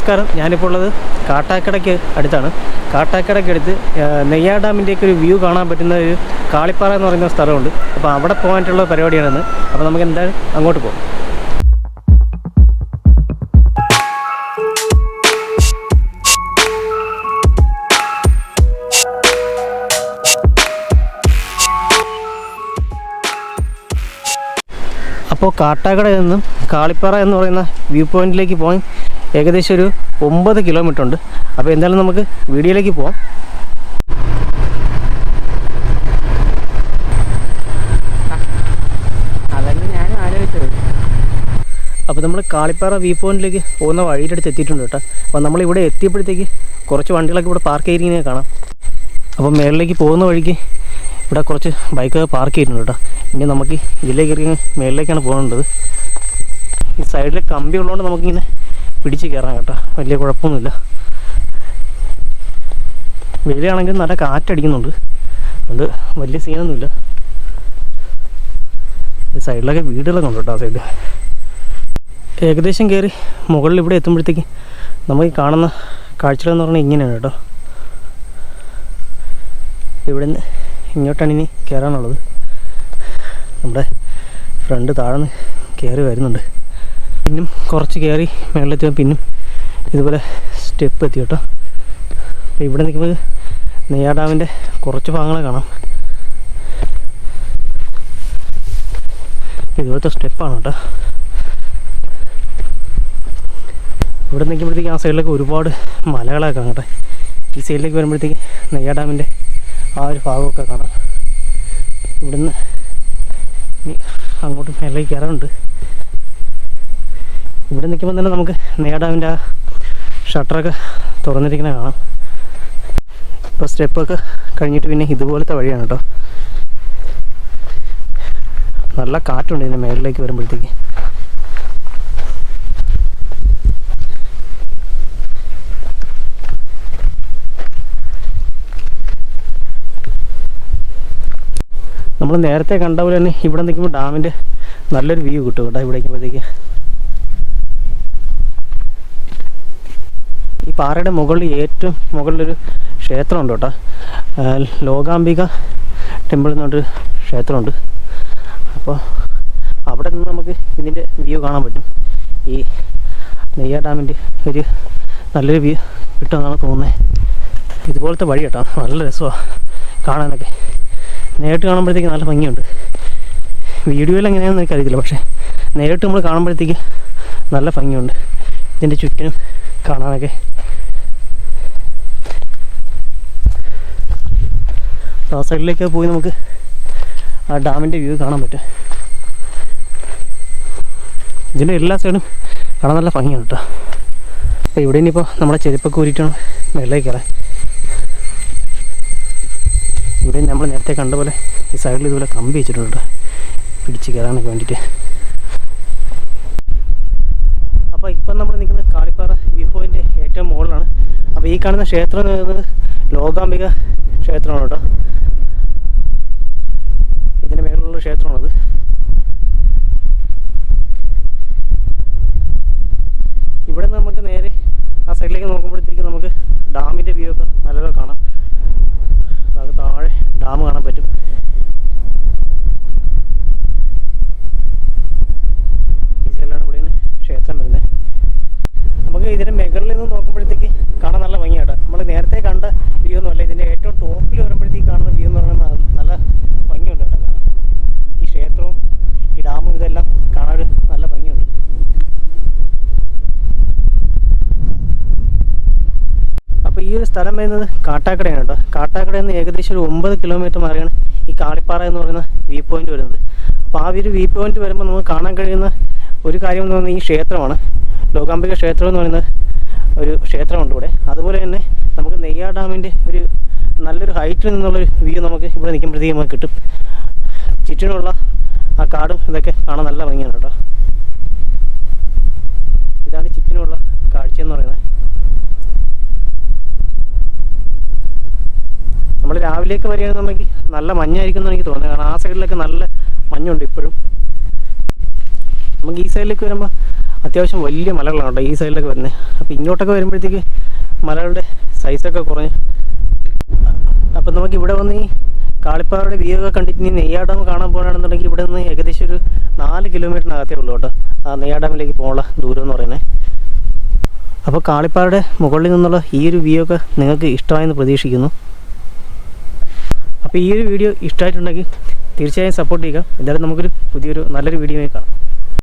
നമസ്കാരം. ഞാനിപ്പോൾ ഉള്ളത് കാട്ടാക്കടയ്ക്ക് അടുത്താണ്. കാട്ടാക്കടയ്ക്ക് അടുത്ത് നെയ്യാർ ഡാമിൻ്റെയൊക്കെ ഒരു വ്യൂ കാണാൻ പറ്റുന്ന ഒരു കാളിപ്പാറ എന്ന് പറയുന്ന സ്ഥലമുണ്ട്. അപ്പോൾ അവിടെ പോകാനായിട്ടുള്ള പരിപാടിയാണെന്ന്. അപ്പോൾ നമുക്ക് എന്തായാലും അങ്ങോട്ട് പോകാം. അപ്പോൾ കാട്ടാക്കടയിൽ നിന്നും കാളിപ്പാറ എന്ന് പറയുന്ന വ്യൂ പോയിന്റിലേക്ക് പോകാൻ ഏകദേശം ഒരു 9 കിലോമീറ്റർ ഉണ്ട്. അപ്പോൾ എന്തായാലും നമുക്ക് വീഡിയോയിലേക്ക് പോകാം. അതന്നെ ഞാൻ ആലോചിച്ചത്. അപ്പോൾ നമ്മൾ കാളിപ്പാറ വ്യൂ പോയിന്റിലേക്ക് പോകുന്ന വഴിയുടെ അടുത്ത് എത്തിയിട്ടുണ്ട് കേട്ടോ. അപ്പോൾ നമ്മളിവിടെ എത്തിയപ്പോഴത്തേക്ക് കുറച്ച് വണ്ടികളൊക്കെ ഇവിടെ പാർക്ക് ചെയ്തിരിക്കുന്നത് കാണാം. അപ്പോൾ മേളിലേക്ക് പോകുന്ന വഴിക്ക് ഇവിടെ കുറച്ച് ബൈക്കൊക്കെ പാർക്ക് ചെയ്തിട്ടുണ്ട് കേട്ടോ. ഇനി നമുക്ക് ഇതിലേക്ക് ഇറങ്ങി മേളിലേക്കാണ് പോകേണ്ടത്. ഈ സൈഡിൽ കമ്പി ഉള്ളതുകൊണ്ട് നമുക്കിങ്ങനെ പിടിച്ച് കയറാം കേട്ടോ, വലിയ കുഴപ്പമൊന്നുമില്ല. വെയിലാണെങ്കിൽ നല്ല കാറ്റടിക്കുന്നുണ്ട്, അതുകൊണ്ട് വലിയ സീനൊന്നുമില്ല. സൈഡിലൊക്കെ വീടുകളൊക്കെ ഉണ്ട് കേട്ടോ. ആ സൈഡിൽ ഏകദേശം കയറി മുകളിൽ ഇവിടെ എത്തുമ്പോഴത്തേക്ക് നമുക്ക് കാണുന്ന കാഴ്ചകളെന്ന് പറഞ്ഞാൽ ഇങ്ങനെയാണ് കേട്ടോ. ഇവിടെ നിന്ന് ഇങ്ങോട്ടാണ് ഇനി കയറാനുള്ളത്. നമ്മുടെ ഫ്രണ്ട് താഴ്ന്ന് കയറി വരുന്നുണ്ട്. പിന്നും കുറച്ച് കയറി മേളിലെത്തിയാൽ പിന്നും ഇതുപോലെ സ്റ്റെപ്പ് എത്തി കേട്ടോ. അപ്പോൾ ഇവിടെ നിൽക്കുമ്പോൾ നെയ്യാർ ഡാമിൻ്റെ കുറച്ച് ഭാഗങ്ങൾ കാണാം. ഇതുപോലത്തെ സ്റ്റെപ്പാണ് കേട്ടോ. ഇവിടെ നിൽക്കുമ്പോഴത്തേക്ക് ആ സൈഡിലൊക്കെ ഒരുപാട് മലകളൊക്കെ കാണാം കേട്ടോ. ഈ സൈഡിലേക്ക് വരുമ്പോഴത്തേക്ക് നെയ്യാർ ഡാമിൻ്റെ ആ ഒരു ഭാഗമൊക്കെ കാണാം. ഇവിടുന്ന് അങ്ങോട്ട് മേലേക്ക് കയറാറുണ്ട്. ഇവിടെ നിൽക്കുമ്പോൾ തന്നെ നമുക്ക് നെയ്യാർ ഡാമിൻ്റെ ആ ഷട്ടറൊക്കെ തുറന്നിരിക്കുന്നത് കാണാം. ഇപ്പോൾ സ്റ്റെപ്പൊക്കെ കഴിഞ്ഞിട്ട് പിന്നെ ഇതുപോലത്തെ വഴിയാണ് കേട്ടോ. നല്ല കാറ്റുണ്ട് ഇതിൻ്റെ മേളിലേക്ക് വരുമ്പോഴത്തേക്ക്. നമ്മൾ നേരത്തെ കണ്ട പോലെ തന്നെ ഇവിടെ നിൽക്കുമ്പോൾ ഡാമിൻ്റെ നല്ലൊരു വ്യൂ കിട്ടും കേട്ടോ. ഇവിടെ നിൽക്കുമ്പോഴത്തേക്ക് ഈ പാറയുടെ മുകളിൽ ഏറ്റവും മുകളിലൊരു ക്ഷേത്രമുണ്ട് കേട്ടോ. ലോകാംബിക ടെമ്പിൾ എന്ന് പറഞ്ഞൊരു ക്ഷേത്രമുണ്ട്. അപ്പോൾ അവിടെ നിന്ന് നമുക്ക് ഇതിൻ്റെ വ്യൂ കാണാൻ പറ്റും. ഈ നെയ്യാർ ഡാമിൻ്റെ ഒരു നല്ലൊരു വ്യൂ കിട്ടുമെന്നാണ് തോന്നുന്നത്. ഇതുപോലത്തെ വഴി കേട്ടോ, നല്ല രസമാണ് കാണാനൊക്കെ. നേരിട്ട് കാണുമ്പോഴത്തേക്ക് നല്ല ഭംഗിയുണ്ട്. വീഡിയോയിൽ എങ്ങനെയാണെന്ന് എനിക്കറിയത്തില്ല, പക്ഷേ നേരിട്ട് നമ്മൾ കാണുമ്പോഴത്തേക്ക് നല്ല ഭംഗിയുണ്ട് ഇതിൻ്റെ ചുറ്റിനും കാണാനൊക്കെ. ആ സൈഡിലേക്ക് പോയി നമുക്ക് ആ ഡാമിൻ്റെ വ്യൂ കാണാൻ പറ്റും. ഇതിൻ്റെ എല്ലാ സൈഡും കാണാൻ നല്ല ഭംഗിയാണ് കേട്ടോ. അപ്പോൾ ഇവിടെ ഇനിയിപ്പോൾ നമ്മുടെ ചെരുപ്പൊക്കെ ഊരിയിട്ടാണ് മേളിലേക്ക് കയറാൻ. ഇവിടെ നമ്മൾ നേരത്തെ കണ്ട പോലെ ഈ സൈഡിൽ ഇതുപോലെ കമ്പി വെച്ചിട്ടുണ്ട് പിടിച്ച് കയറാനൊക്കെ വേണ്ടിയിട്ട്. അപ്പോൾ ഇപ്പം നമ്മൾ നിൽക്കുന്നത് കാളിപ്പാറ വ്യൂ പോയിൻ്റ് ഏറ്റവും മുകളിലാണ്. അപ്പോൾ ഈ കാണുന്ന ക്ഷേത്രം എന്ന് പറയുന്നത് ലോകാംബിക ക്ഷേത്രമാണ് കേട്ടോ. ഇതിൻ്റെ മേളിലുള്ള ക്ഷേത്രമാണത്. ഇവിടെ നിന്ന് നമുക്ക് നേരെ ആ സൈഡിലേക്ക് നോക്കുമ്പോഴത്തേക്ക് നമുക്ക് ഡാമിൻ്റെ വ്യൂ ഒക്കെ നല്ലപോലെ കാണാം. അത് താഴെ ഡാം കാണാൻ പറ്റും. ഈ സൈഡിലാണ് ഇവിടെയാണ് ക്ഷേത്രം വരുന്നത്. നമുക്ക് ഇതിൻ്റെ മുകളിൽ നിന്ന് നോക്കുമ്പോഴത്തേക്ക് കാണാൻ നല്ല ഭംഗിയാട്ടോ. നമ്മൾ നേരത്തെ കണ്ട വ്യൂ ഒന്നുമല്ല, ഇതിൻ്റെ ഏറ്റവും ടോപ്പിൽ വരുമ്പോഴത്തേക്ക് കാണുന്ന വ്യൂ എന്ന് പറയുന്നത് നല്ല ഭംഗിയുണ്ട് കേട്ടോ. കാണാൻ ഈ ക്ഷേത്രവും ഈ ഡാമും ഇതെല്ലാം കാണാൻ നല്ല ഭംഗിയുണ്ട്. അപ്പോൾ ഈ ഒരു സ്ഥലം വരുന്നത് കാട്ടാക്കടയാണ് കേട്ടോ. കാട്ടാക്കടയിൽ നിന്ന് ഏകദേശം ഒരു 9 കിലോമീറ്റർ മാറിയാണ് ഈ കാളിപ്പാറ എന്ന് പറയുന്ന വ്യൂ പോയിന്റ് വരുന്നത്. അപ്പോൾ ആ ഒരു വ്യൂ പോയിന്റ് വരുമ്പോൾ നമുക്ക് കാണാൻ കഴിയുന്ന ഒരു കാര്യം എന്ന് പറയുന്നത് ഈ ക്ഷേത്രമാണ്. ലോകാംബിക ക്ഷേത്രം എന്ന് പറയുന്ന ഒരു ക്ഷേത്രമുണ്ട് ഇവിടെ. അതുപോലെ തന്നെ നമുക്ക് നെയ്യാർ ഡാമിൻ്റെ ഒരു നല്ലൊരു ഹൈറ്റിൽ നിന്നുള്ളൊരു വ്യൂ നമുക്ക് ഇവിടെ നിൽക്കുമ്പോഴത്തേക്ക് നമുക്ക് കിട്ടും. ചുറ്റിനുള്ള ആ കാടും ഇതൊക്കെ കാണാൻ നല്ല ഭംഗിയാണ് കേട്ടോ. ഇതാണ് ചുറ്റിനുള്ള കാഴ്ച എന്ന് പറയുന്നത്. നമ്മൾ രാവിലെയൊക്കെ വരികയാണെന്നുണ്ടെങ്കിൽ നല്ല മഞ്ഞായിരിക്കും എന്ന് എനിക്ക് തോന്നുന്നത്. കാരണം ആ സൈഡിലൊക്കെ നല്ല മഞ്ഞുണ്ട് ഇപ്പോഴും. നമുക്ക് ഈ സൈഡിലേക്ക് വരുമ്പോൾ അത്യാവശ്യം വലിയ മലകളാണ് കേട്ടോ ഈ സൈഡിലൊക്കെ വരുന്നത്. അപ്പോൾ ഇങ്ങോട്ടൊക്കെ വരുമ്പോഴത്തേക്ക് മലകളുടെ സൈസൊക്കെ കുറഞ്ഞ്, അപ്പം നമുക്ക് ഇവിടെ വന്ന് ഈ കാളിപ്പാറയുടെ വ്യൂ ഒക്കെ കണ്ടിട്ട് ഇനി നെയ്യാർ ഡാം കാണാൻ പോകുകയാണെന്നുണ്ടെങ്കിൽ ഇവിടെ നിന്ന് ഏകദേശം ഒരു 4 കിലോമീറ്ററിനകത്തേ ഉള്ളൂ കേട്ടോ ആ നെയ്യാർ ഡാമിലേക്ക് പോകാനുള്ള ദൂരം എന്ന് പറയുന്നത്. അപ്പോൾ കാളിപ്പാറയുടെ മുകളിൽ നിന്നുള്ള ഈ ഒരു വ്യൂ ഒക്കെ നിങ്ങൾക്ക് ഇഷ്ടമായെന്ന് പ്രതീക്ഷിക്കുന്നു. അപ്പോൾ ഈ ഒരു വീഡിയോ ഇഷ്ടമായിട്ടുണ്ടെങ്കിൽ തീർച്ചയായും സപ്പോർട്ട് ചെയ്യുക. എന്തായാലും നമുക്കൊരു പുതിയൊരു നല്ലൊരു വീഡിയോയിൽ കാണാം.